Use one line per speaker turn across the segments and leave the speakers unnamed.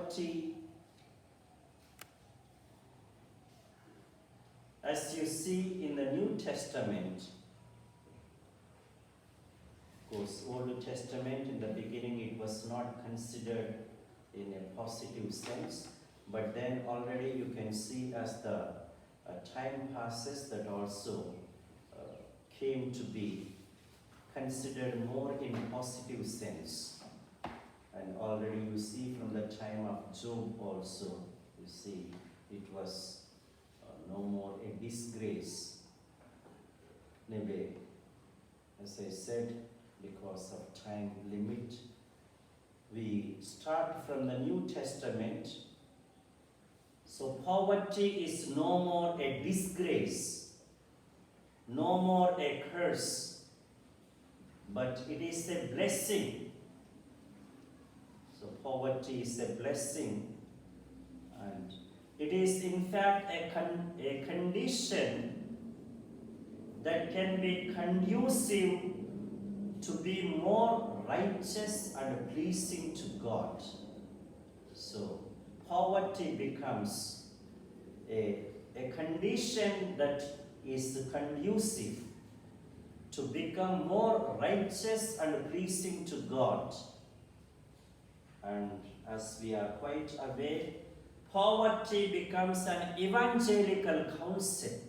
poverty, as you see in the New Testament, of course, Old Testament in the beginning it was not considered in a positive sense, but then already you can see as the time passes that also came to be considered more in positive sense. And already you see from the time of Job also, you see it was no more a disgrace. Anyway, as I said, because of time limit, we start from the New Testament. So poverty is no more a disgrace, no more a curse, but it is a blessing. So poverty is a blessing, and it is in fact a condition that can be conducive to be more righteous and pleasing to God. So poverty becomes a condition that is conducive to become more righteous and pleasing to God. And as we are quite aware, poverty becomes an evangelical counsel.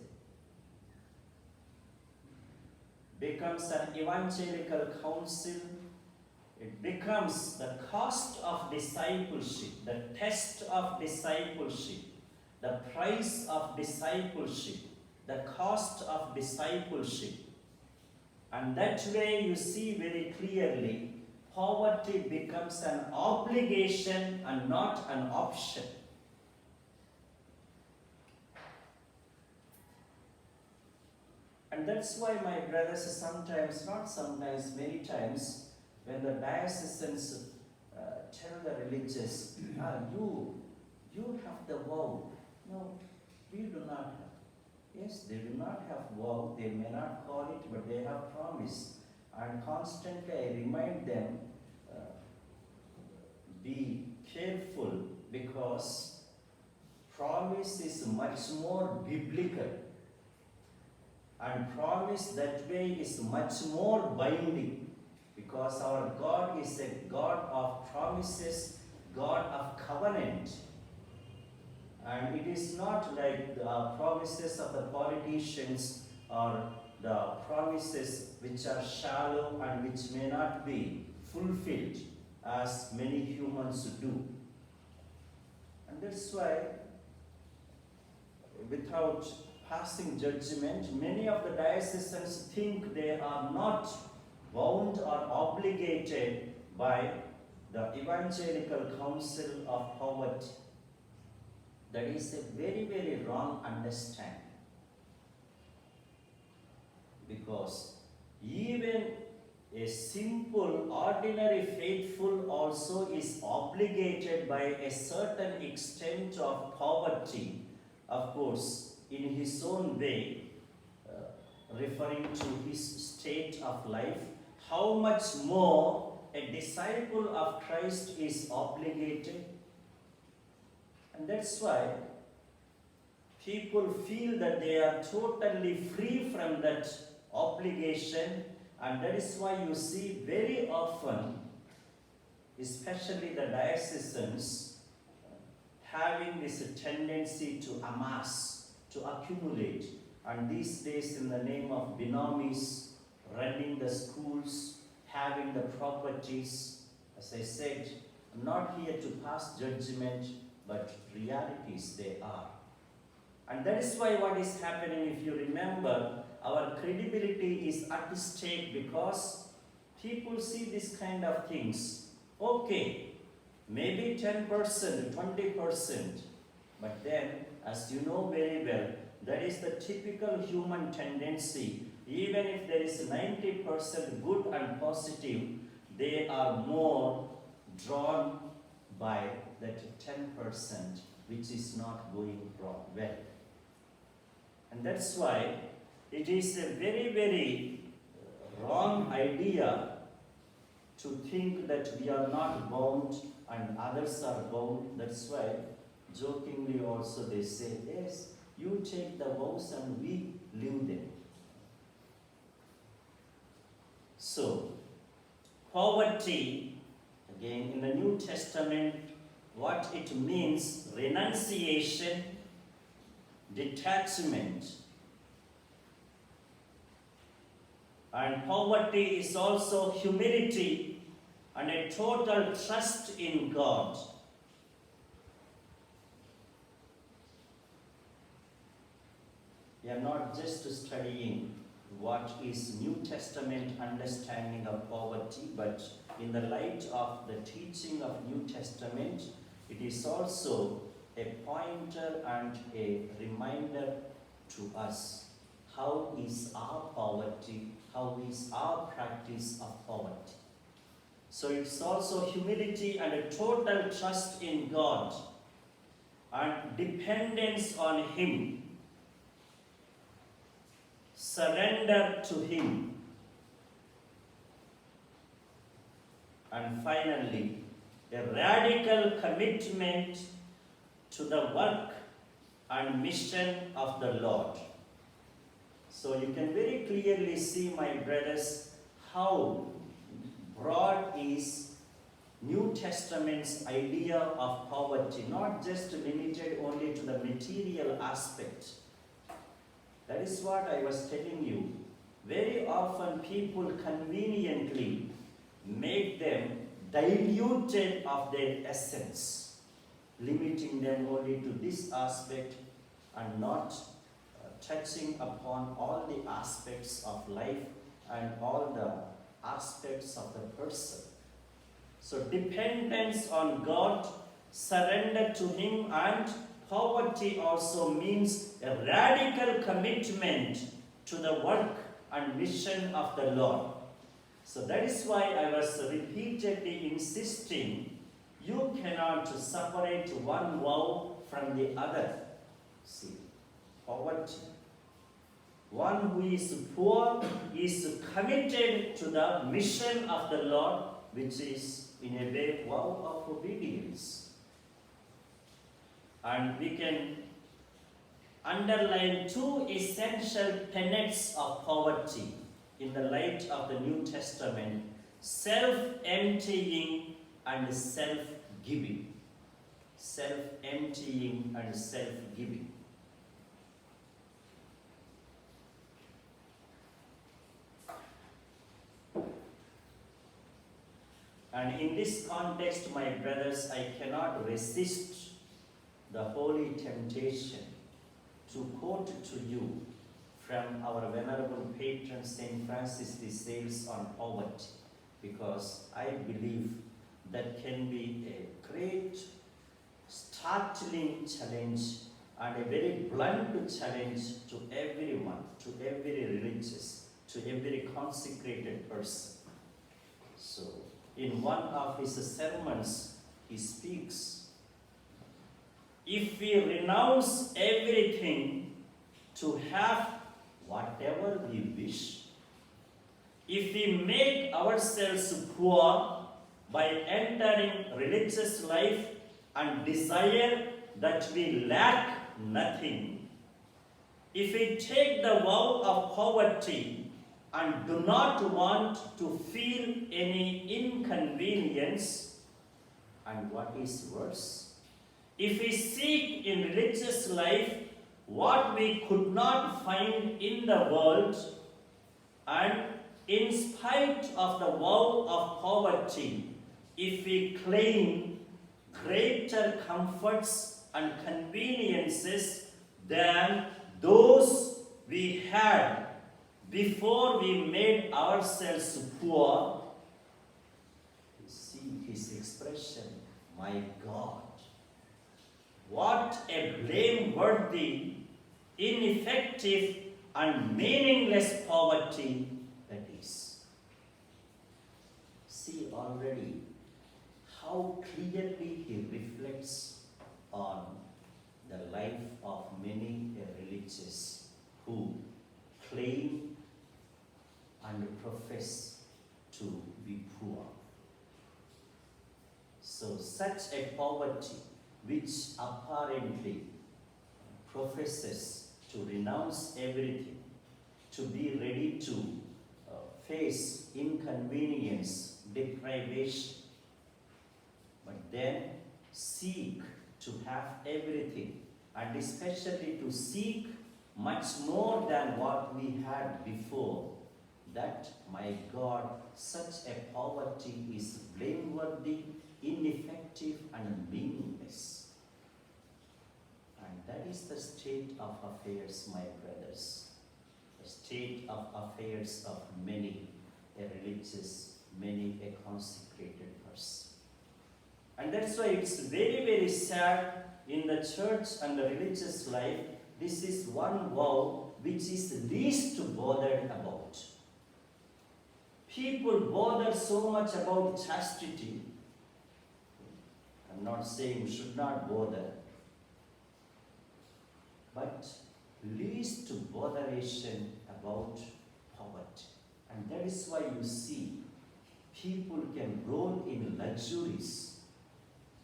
Becomes an evangelical counsel. It becomes the cost of discipleship, the test of discipleship, the price of discipleship, the cost of discipleship. And that way you see very clearly, poverty becomes an obligation and not an option. And that's why my brothers sometimes, not sometimes, many times, when the diocesans tell the religious, you have the vow. No, we do not have. Yes, they do not have vow. They may not call it, but they have promise. And constantly I remind them, be careful, because promise is much more biblical. And promise that way is much more binding, because our God is a God of promises, God of covenant. And it is not like the promises of the politicians or the promises which are shallow and which may not be fulfilled as many humans do. And that's why, without passing judgment, many of the diocesans think they are not bound or obligated by the evangelical counsel of poverty. That is a very, very wrong understanding. Because even a simple, ordinary faithful also is obligated by a certain extent of poverty, of course, in his own way, referring to his state of life. How much more a disciple of Christ is obligated? And that's why people feel that they are totally free from that obligation, and that is why you see very often, especially the diocesans, having this tendency to amass, to accumulate. And these days, in the name of binomies, running the schools, having the properties, as I said, I'm not here to pass judgment, but realities they are. And that is why what is happening, if you remember, our credibility is at stake, because people see this kind of things. Okay, maybe 10%, 20%, but then, as you know very well, that is the typical human tendency. Even if there is 90% good and positive, they are more drawn by that 10% which is not going well. And that's why it is a very, very wrong idea to think that we are not bound and others are bound. That's why jokingly also they say, yes, you take the vows and we leave them. So, poverty, again in the New Testament, what it means, renunciation, detachment. And poverty is also humility and a total trust in God. We are not just studying what is New Testament understanding of poverty, but in the light of the teaching of New Testament, it is also a pointer and a reminder to us. How is our poverty? How is our practice of poverty? So it's also humility and a total trust in God and dependence on Him. Surrender to Him. And finally, a radical commitment to the work and mission of the Lord. So you can very clearly see, my brothers, how broad is New Testament's idea of poverty, not just limited only to the material aspect. That is what I was telling you. Very often people conveniently make them diluted of their essence, limiting them only to this aspect and not touching upon all the aspects of life and all the aspects of the person. So dependence on God, surrender to Him, and poverty also means a radical commitment to the work and mission of the Lord. So that is why I was repeatedly insisting, you cannot separate one vow from the other. See, poverty. One who is poor is committed to the mission of the Lord, which is in a way vow of obedience. And we can underline two essential tenets of poverty in the light of the New Testament: self-emptying and self-giving. Self-emptying and self-giving. And in this context, my brothers, I cannot resist the holy temptation to quote to you from our venerable patron Saint Francis de Sales on poverty, because I believe that can be a great startling challenge and a very blunt challenge to everyone, to every religious, to every consecrated person. So, in one of his sermons, he speaks, if we renounce everything to have whatever we wish, if we make ourselves poor by entering religious life and desire that we lack nothing, if we take the vow of poverty and do not want to feel any inconvenience, and what is worse, if we seek in religious life what we could not find in the world, and in spite of the vow of poverty, if we claim greater comforts and conveniences than those we had before we made ourselves poor, see his expression, my God. What a blameworthy, ineffective, and meaningless poverty that is. See already how clearly he reflects on the life of many religious who claim and profess to be poor. So such a poverty which apparently professes to renounce everything, to be ready to face inconvenience, deprivation, but then seek to have everything, and especially to seek much more than what we had before. That, my God, such a poverty is blameworthy, ineffective, and meaningless. And that is the state of affairs, my brothers. The state of affairs of many a religious, many a consecrated person. And that's why it's very, very sad in the church and the religious life. This is one vow which is least bothered about. People bother so much about chastity. I'm not saying you should not bother, but least botheration about poverty. And that is why you see people can roll in luxuries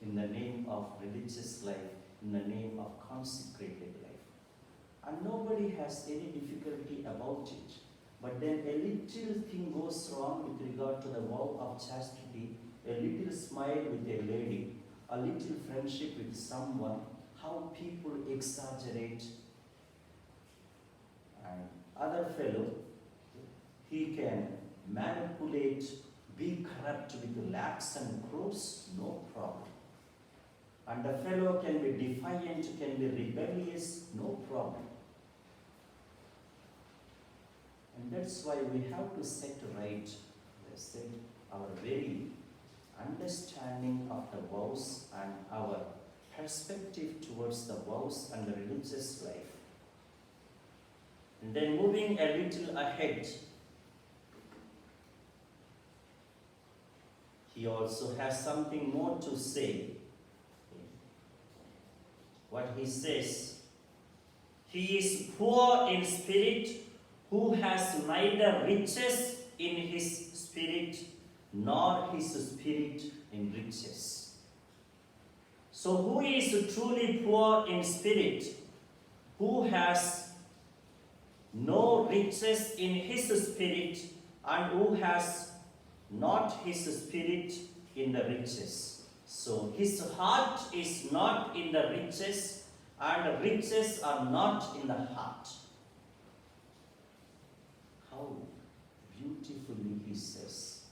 in the name of religious life, in the name of consecrated life. And nobody has any difficulty about it. But then a little thing goes wrong with regard to the vow of chastity, a little smile with a lady, a little friendship with someone, how people exaggerate. And other fellow, he can manipulate, be corrupt with lakhs and crores, no problem. And the fellow can be defiant, can be rebellious, no problem. And that's why we have to set right, as I said, our very understanding of the vows and our perspective towards the vows and the religious life. And then moving a little ahead, he also has something more to say. What he says, he is poor in spirit, who has neither riches in his spirit, nor his spirit in riches. So who is truly poor in spirit? Who has no riches in his spirit, and who has not his spirit in the riches? So his heart is not in the riches, and riches are not in the heart. How beautifully he says.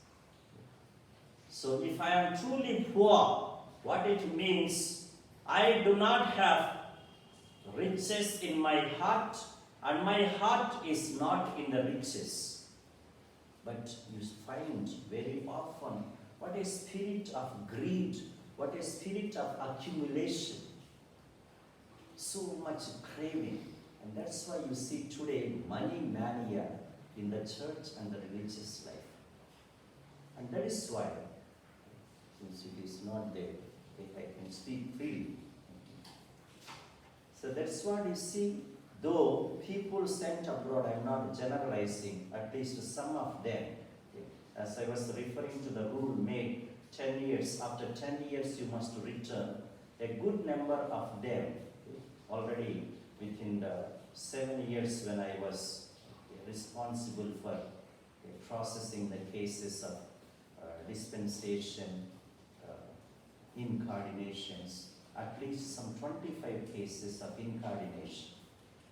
So if I am truly poor, what it means, I do not have riches in my heart, and my heart is not in the riches. But you find very often what a spirit of greed, what a spirit of accumulation, so much craving. And that's why you see today money mania in the church and the religious life. And that is why, since it is not there, if I can speak freely. So that's what you see, though people sent abroad, I'm not generalizing, at least some of them, as I was referring to the rule made 10 years, after 10 years you must return. A good number of them, already within the 7 years when I was responsible for processing the cases of dispensation, incardinations, at least some 25 cases of incardination.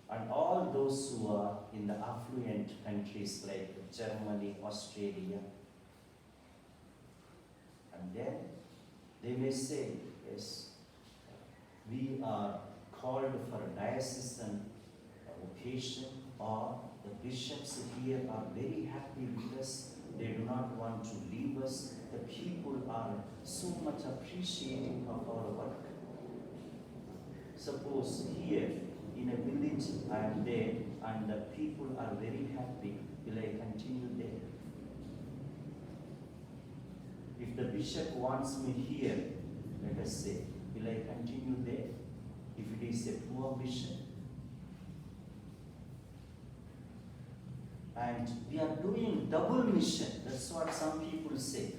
And all those who are in the affluent countries like Germany, Australia, and then they may say, yes, we are called for a diocesan vocation, or the bishops here are very happy with us, they do not want to leave us, the people are so much appreciating of our work. Suppose here in a village I am there and the people are very happy, will I continue there? If the bishop wants me here, let us say, will I continue there? If it is a poor bishop. And we are doing double mission. That's what some people say.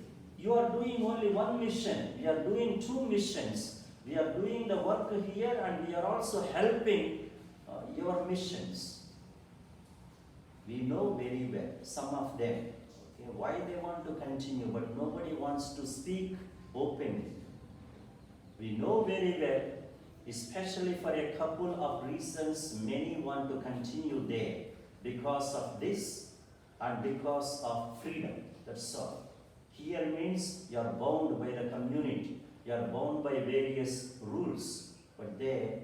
You are doing only one mission. We are doing two missions. We are doing the work here and we are also helping your missions. We know very well, some of them, okay, why they want to continue, but nobody wants to speak openly. We know very well, especially for a couple of reasons, many want to continue there because of this and because of freedom. That's all. Here means you are bound by the community, you are bound by various rules, but there,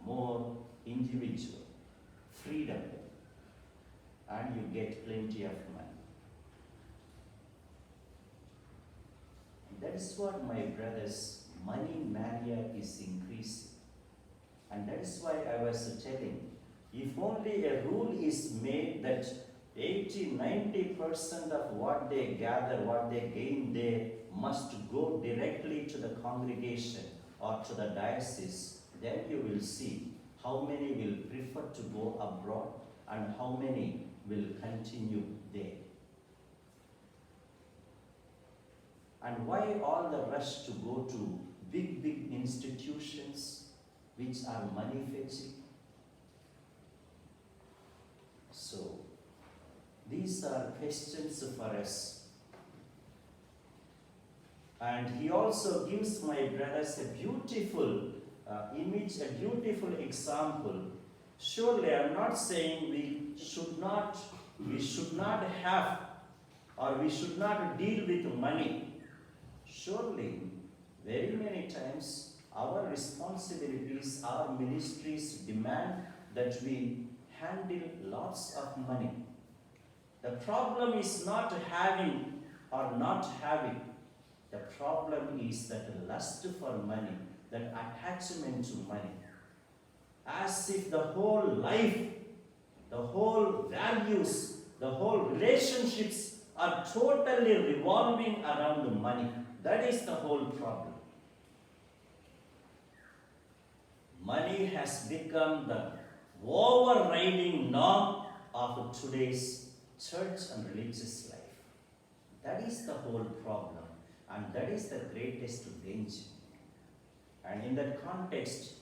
more individual, freedom, and you get plenty of money. And that is what, my brothers, money mania is increasing. And that is why I was telling, if only a rule is made that 80-90% of what they gather, what they gain there, must go directly to the congregation or to the diocese, then you will see how many will prefer to go abroad and how many will continue there. And why all the rush to go to big institutions which are money-fetching? So, these are questions for us. And he also gives my brothers a beautiful image, a beautiful example. Surely I am not saying we should not have or we should not deal with money. Surely, very many times our responsibilities, our ministries demand that we handle lots of money. The problem is not having or not having. The problem is that lust for money, that attachment to money. As if the whole life, the whole values, the whole relationships are totally revolving around money. That is the whole problem. Money has become the overriding norm of today's church and religious life. That is the whole problem, and that is the greatest danger. And in that context,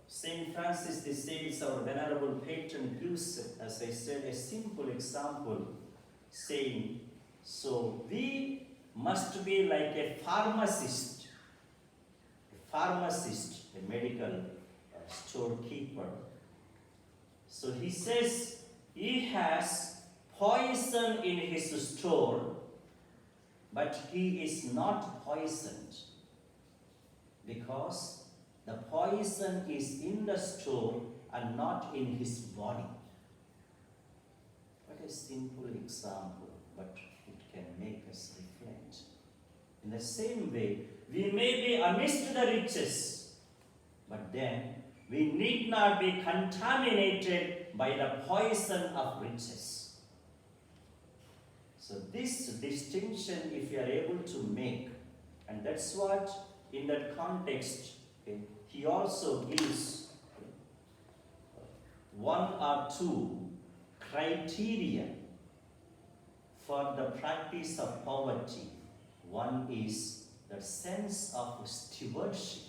Saint Francis de Sales, our venerable patron, gives, as I said, a simple example, saying, so we must be like a pharmacist, a medical storekeeper. So he says he has poison in his store, but he is not poisoned because the poison is in the store and not in his body. What a simple example, but it can make us reflect. In the same way, we may be amidst the riches, but then we need not be contaminated by the poison of riches. So this distinction, if you are able to make, and that's what, in that context, okay, he also gives one or two criteria for the practice of poverty. One is the sense of stewardship.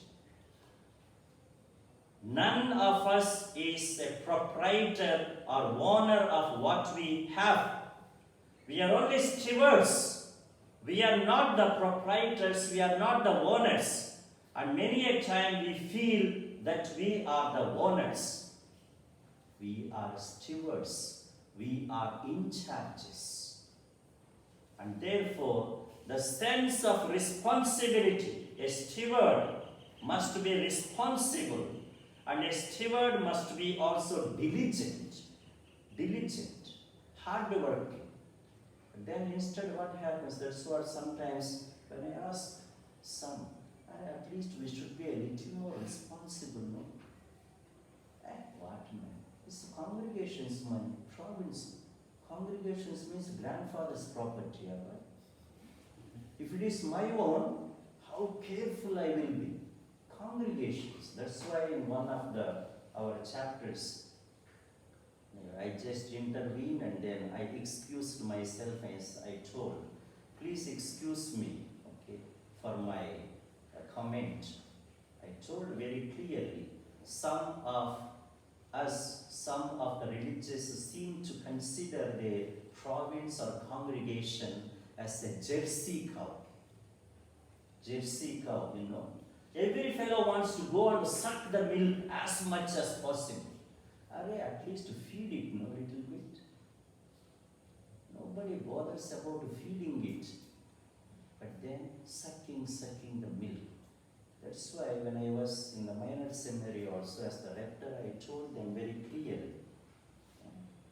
None of us is a proprietor or owner of what we have. We are only stewards. We are not the proprietors, we are not the owners. And many a time we feel that we are the owners. We are stewards. We are in charges. And therefore, the sense of responsibility, a steward must be responsible, and a steward must be also diligent, hardworking. Then instead what happens, that's what sometimes when I ask some, at least we should be a little more responsible, no? What man? It's congregation's money, province. Congregations means grandfather's property, right? If it is my own, how careful I will be. Congregations, that's why in one of our chapters, I just intervened and then I excused myself as I told. Please excuse me, okay, for my comment. I told very clearly, some of us, some of the religious seem to consider their province or congregation as a Jersey cow. Jersey cow, you know. Every fellow wants to go and suck the milk as much as possible. At least feed it, no, little bit. Nobody bothers about feeding it. But then sucking the milk. That's why when I was in the minor seminary also as the rector, I told them very clearly.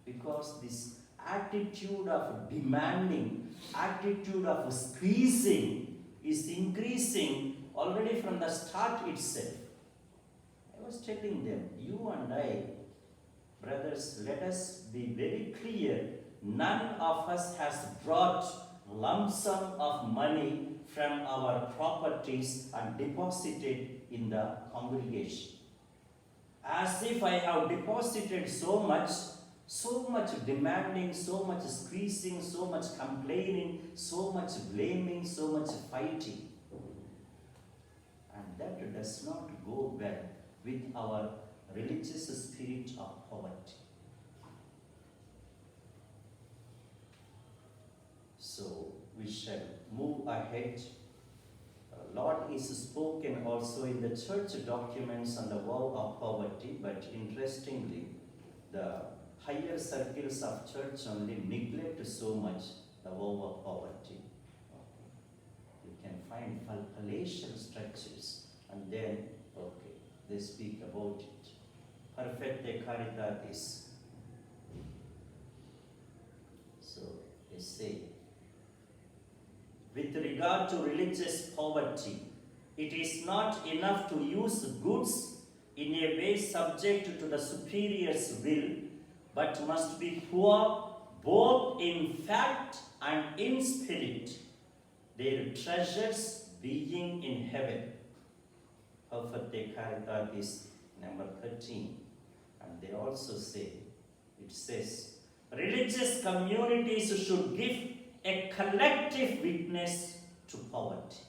Because this attitude of demanding, attitude of squeezing is increasing already from the start itself. I was telling them, you and I, brothers, let us be very clear. None of us has brought lump sum of money from our properties and deposited in the congregation. As if I have deposited so much demanding, so much squeezing, so much complaining, so much blaming, so much fighting. And that does not go well with our religious spirit of poverty. So we shall move ahead. Lot is spoken also in the church documents on the vow of poverty, but interestingly, the higher circles of church only neglect so much the vow of poverty. You can find palatial structures, and then, they speak about it. Perfecte caritatis. So, they say, with regard to religious poverty, it is not enough to use goods in a way subject to the superior's will, but must be poor both in fact and in spirit, their treasures being in heaven. Perfecte caritatis, number 13. And they also say, it says, religious communities should give a collective witness to poverty.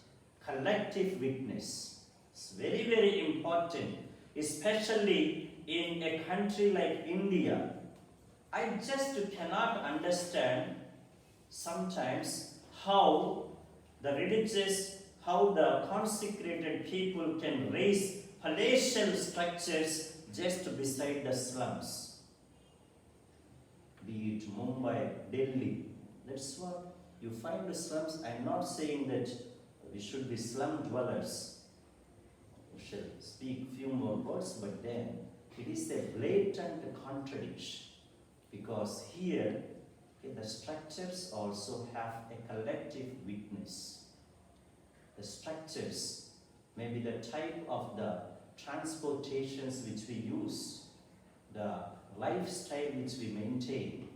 Collective witness. It's very, very important, especially in a country like India. I just cannot understand sometimes how the religious, how the consecrated people can raise palatial structures just beside the slums. Be it Mumbai, Delhi. That's what you find the slums. I'm not saying that we should be slum dwellers. We shall speak few more words, but then it is a blatant contradiction. Because here, the structures also have a collective witness. The structures, maybe the type of the transportations which we use, the lifestyle which we maintain,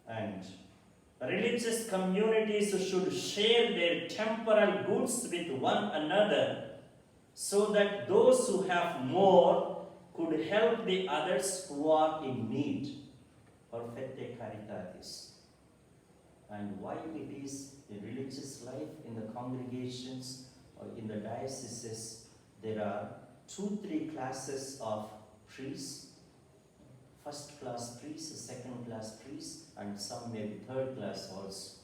and religious communities should share their temporal goods with one another so that those who have more could help the others who are in need. Perfecte caritatis. And why it is the religious life in the congregations or in the dioceses, there are 2-3 classes of priests. First class priests, second class priests, and some maybe third class also.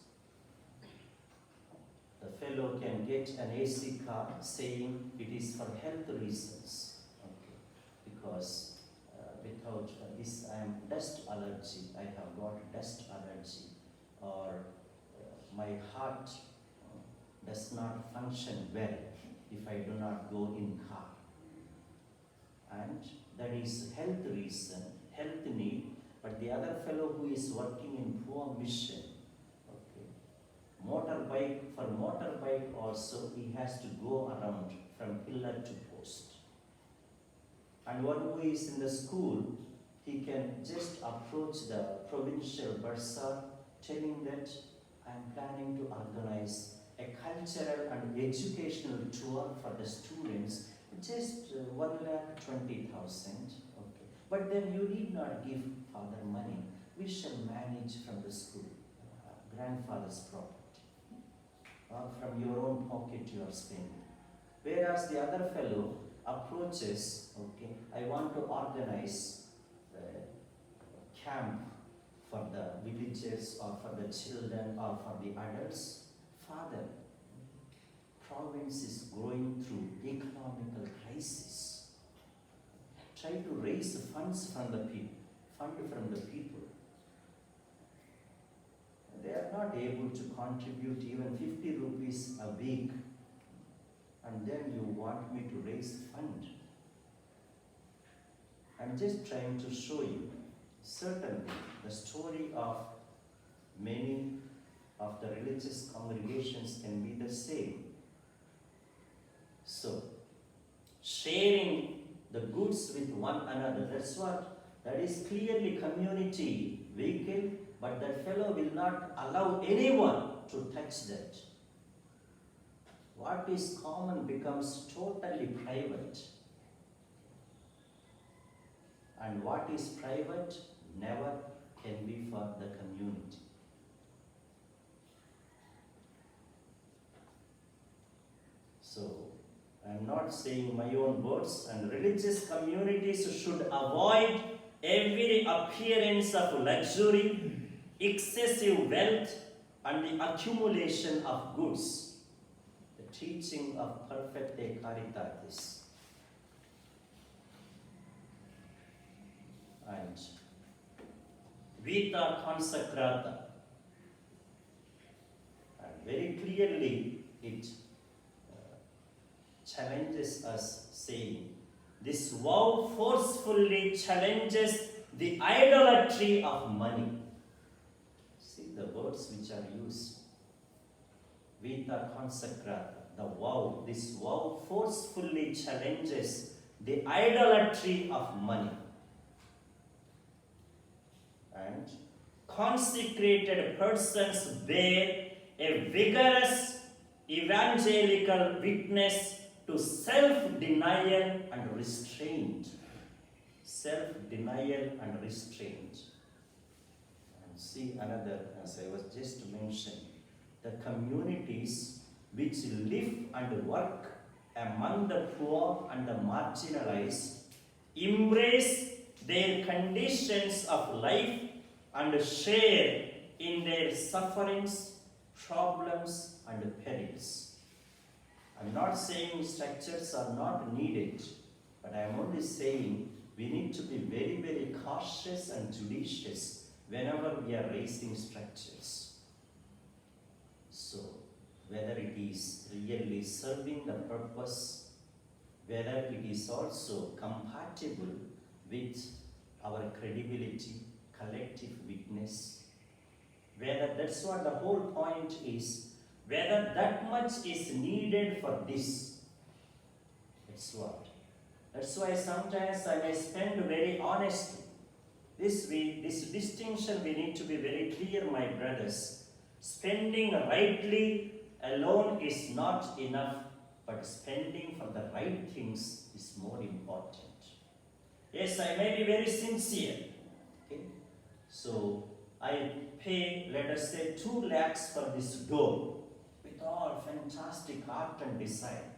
The fellow can get an AC card saying it is for health reasons. Because without this, I am dust allergy, I have got dust allergy, or my heart does not function well if I do not go in car. And that is health reason, health need, but the other fellow who is working in poor mission, motorbike, for motorbike also he has to go around from pillar to post. And one who is in the school, he can just approach the provincial bursar telling that I am planning to organize a cultural and educational tour for the students, just 1,20,000. Okay. But then you need not give father money. we shall manage from the school, grandfather's property, or from your own pocket you are spending. Whereas the other fellow approaches, okay, I want to organize a camp for the villagers or for the children or for the adults. Father, province is going through economical crisis. Try to raise funds from the people, They are not able to contribute even 50 rupees a week, and then you want me to raise fund. I'm just trying to show you, certainly the story of many of the religious congregations can be the same. So, sharing the goods with one another, that is clearly community vehicle, but that fellow will not allow anyone to touch that. What is common becomes totally private. And what is private never can be for the community. So, I am not saying my own words, and religious communities should avoid every appearance of luxury, excessive wealth, and the accumulation of goods. The teaching of Perfecte Caritatis. And Vita Consecrata. And very clearly it challenges us, saying, this vow forcefully challenges the idolatry of money. See the words which are used. Vita Consecrata, the vow, this vow forcefully challenges the idolatry of money. And consecrated persons bear a vigorous evangelical witness to self-denial and restraint. Self-denial and restraint. And see another, as I was just mentioning, the communities which live and work among the poor and the marginalized embrace their conditions of life and share in their sufferings, problems, and perils. I'm not saying structures are not needed, but I'm only saying we need to be very, very cautious and judicious whenever we are raising structures. So, whether it is really serving the purpose, whether it is also compatible with our credibility, collective witness, whether that's what the whole point is, whether that much is needed for this. That's what. That's why sometimes I may spend very honestly. This distinction we need to be very clear, my brothers. Spending rightly alone is not enough, but spending for the right things is more important. Yes, I may be very sincere. Okay? So, I pay, let us say, 2 lakhs for this door with all fantastic art and design.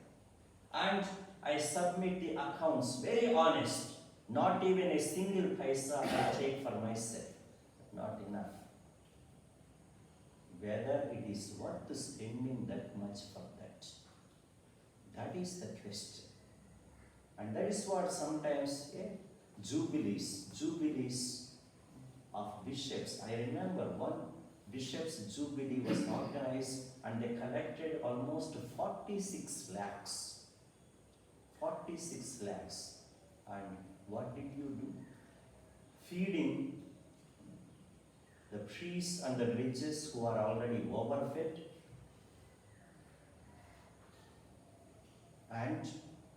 And I submit the accounts, very honest. Not even a single paisa I take for myself. Not enough. Whether it is worth spending that much for that. That is the question. And that is what sometimes, jubilees of bishops. I remember one bishop's jubilee was organized and they collected almost 46 lakhs. 46 lakhs. And what did you do? Feeding the priests and the religious who are already overfed, and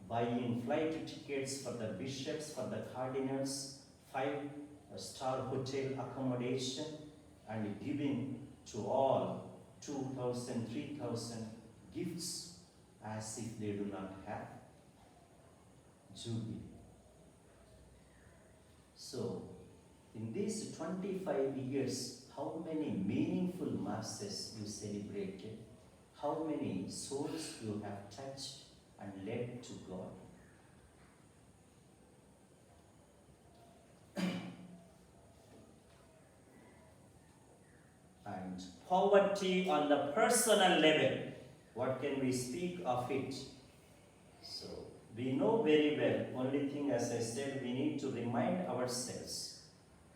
buying flight tickets for the bishops, for the cardinals, 5-star hotel accommodation, and giving to all 2,000, 3,000 gifts as if they do not have jubilee. So, In these 25 years, how many meaningful masses you celebrated? How many souls you have touched and led to God? And poverty on the personal level, what can we speak of it? So, we know very well, only thing as I said, we need to remind ourselves.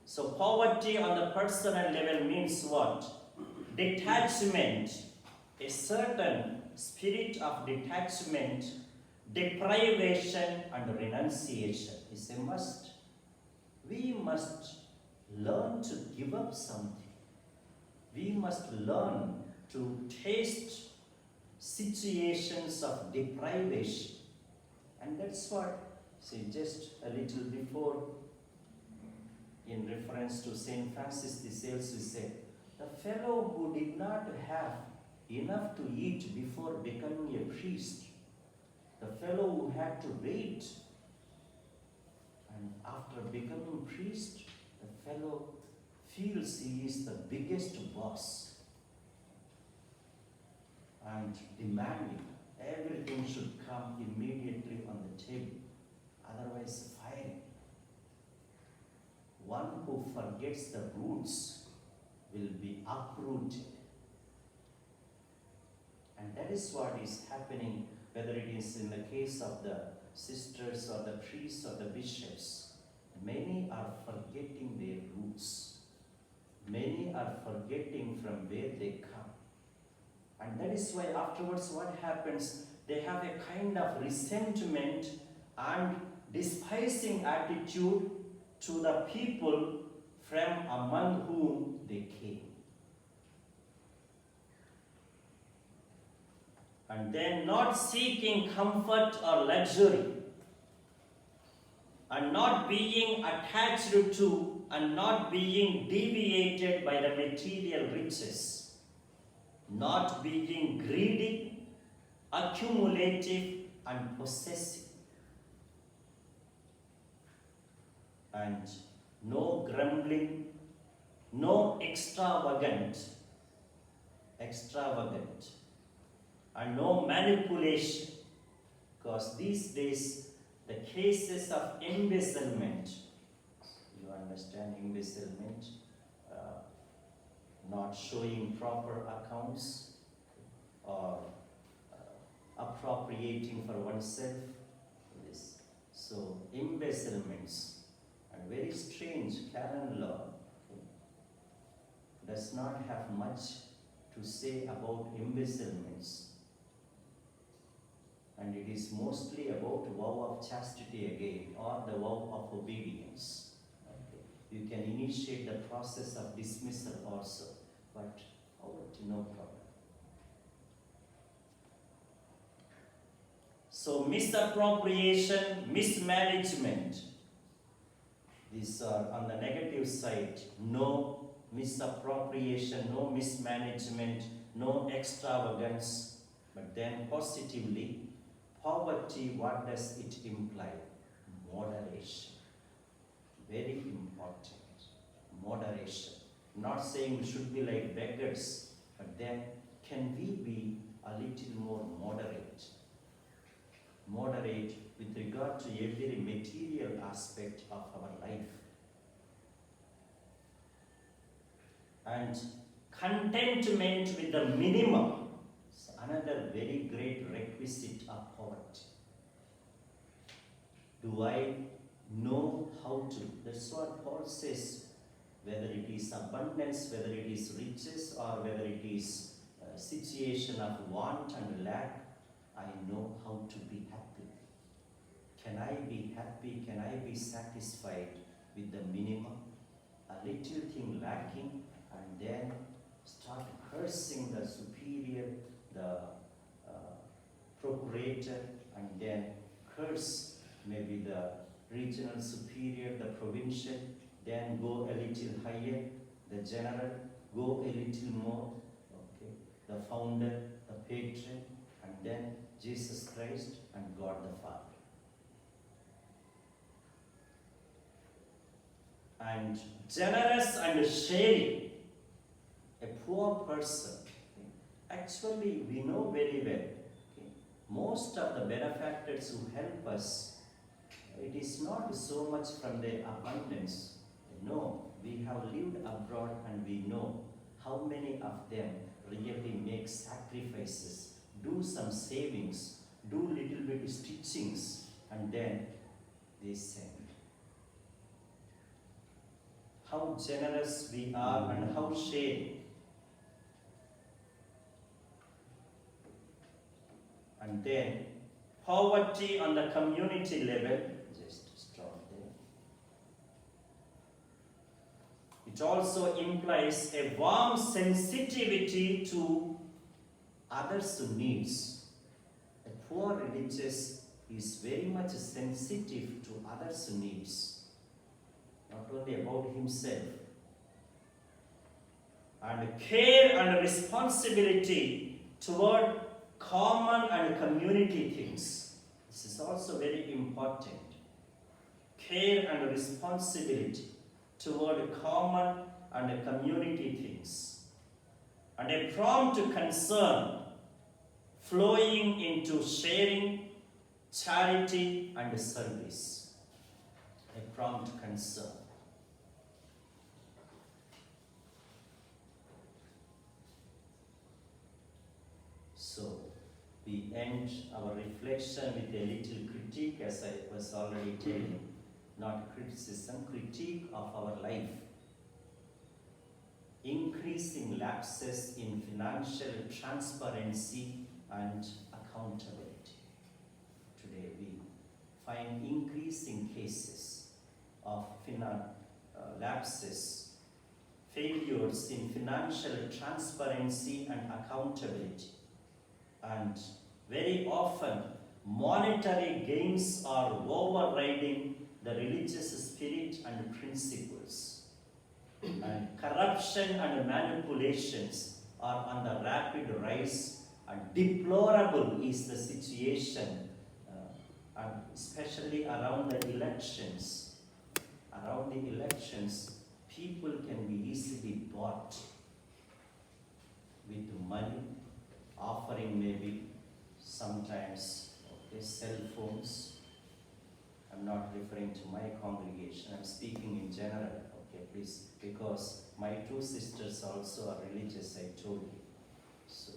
So, poverty on the personal level means what? Detachment, a certain spirit of detachment, deprivation and renunciation is a must. We must learn to give up something. We must learn to taste situations of deprivation. And that's what, see, just a little before, in reference to St. Francis de Sales, we said, the fellow who did not have enough to eat before becoming a priest, the fellow who had to wait, and after becoming priest, the fellow feels he is the biggest boss and demanding everything should come immediately on the table, otherwise firing. One who forgets the roots will be uprooted. And that is what is happening, whether it is in the case of the sisters or the priests or the bishops. Many are forgetting their roots. Many are forgetting from where they come. And that is why afterwards what happens, they have a kind of resentment and despising attitude to the people from among whom they came. And then not seeking comfort or luxury, and not being attached to and not being deviated by the material riches, not being greedy, accumulative, and possessive, and no grumbling, no extravagant, and no manipulation, because these days the cases of embezzlement, you understand embezzlement, not showing proper accounts or appropriating for oneself, this. So embezzlements, and very strange canon law does not have much to say about embezzlements. And it is mostly about vow of chastity again, or the vow of obedience. Okay. You can initiate the process of dismissal also, but no problem. So misappropriation, mismanagement, these are on the negative side. No misappropriation, no mismanagement, no extravagance. But then positively, poverty, what does it imply? Moderation. Very important. Moderation. Not saying we should be like beggars, but then can we be a little more moderate? Moderate with regard to every material aspect of our life. And contentment with the minimum is another very great requisite of poverty. Do I know how to? That's what Paul says, whether it is abundance, whether it is riches, or whether it is a situation of want and lack, I know how to be happy. Can I be happy? Can I be satisfied with the minimum? A little thing lacking, and then start cursing the superior, the procurator, and then curse maybe the regional superior, the provincial, then go a little higher, the general, go a little more, okay, the founder, the patron, and then Jesus Christ and God the Father. and generous and sharing. A poor person. Actually, we know very well. Most of the benefactors who help us, it is not so much from their abundance. No, we have lived abroad and we know how many of them really make sacrifices, do some savings, do little bit stitchings, and then they send. How generous we are and how sharing. And then poverty on the community level, just stop there. It also implies a warm sensitivity to others' needs. A poor religious is very much sensitive to others' needs, not only about himself. And care and responsibility toward common and community things. This is also very important. Care and responsibility toward common and community things. And a prompt concern flowing into sharing, charity, and service. A prompt concern. So, we end our reflection with a little critique, as I was already telling. Not criticism, critique of our life. Increasing lapses in financial transparency and accountability. Today we find increasing cases of lapses, failures in financial transparency and accountability. And very often, monetary gains are overriding the religious spirit and principles. And corruption and manipulations are on the rapid rise, and deplorable is the situation, and especially around the elections. Around the elections, people can be easily bought with money, offering maybe sometimes cell phones. I'm not referring to my congregation, I'm speaking in general, please, because my two sisters also are religious, I told you. So,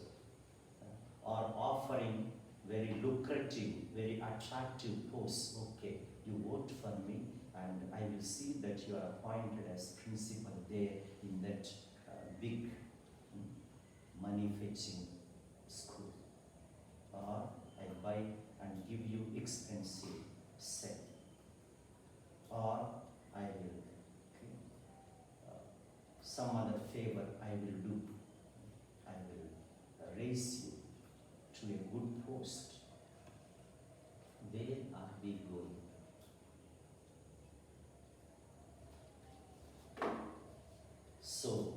are offering very lucrative, very attractive posts. Okay, you vote for me and I will see that you are appointed as principal there in that big money-fetching school. Or I buy and give you expensive cell. Or I will, some other favor I will do. I will raise you to a good post. Where are we going? So,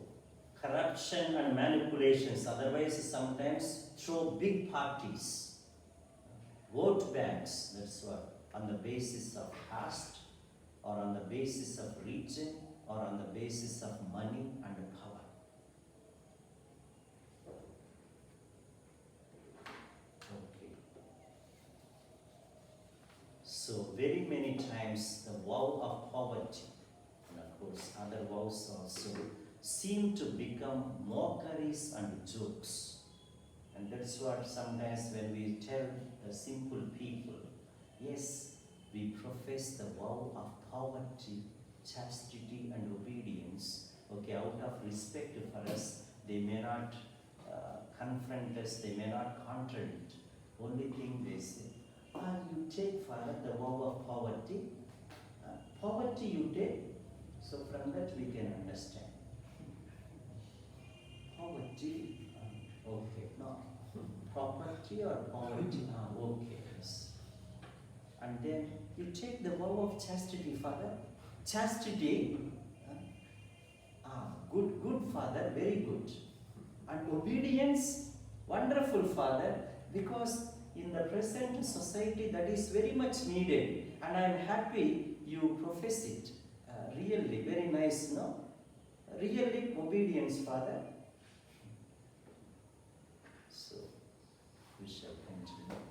corruption and manipulations, otherwise sometimes through big parties, vote banks, that's what, on the basis of caste, or on the basis of region, or on the basis of money and power. Okay. So very many times the vow of poverty, and of course other vows also, seem to become mockeries and jokes. And that's what sometimes when we tell the simple people, yes, we profess the vow of poverty, chastity and obedience. Okay, out of respect for us, they may not confront us, they may not contradict. Only thing they say, you take, Father, the vow of poverty. Poverty you take. So from that we can understand. Poverty, okay, no. Property or poverty, okay, yes. And then you take the vow of chastity, Father. Chastity, good, Father, very good. And obedience, wonderful, Father, because in the present society that is very much needed, and I am happy you profess it. Really, very nice, no? Really obedience, Father. So, we shall continue.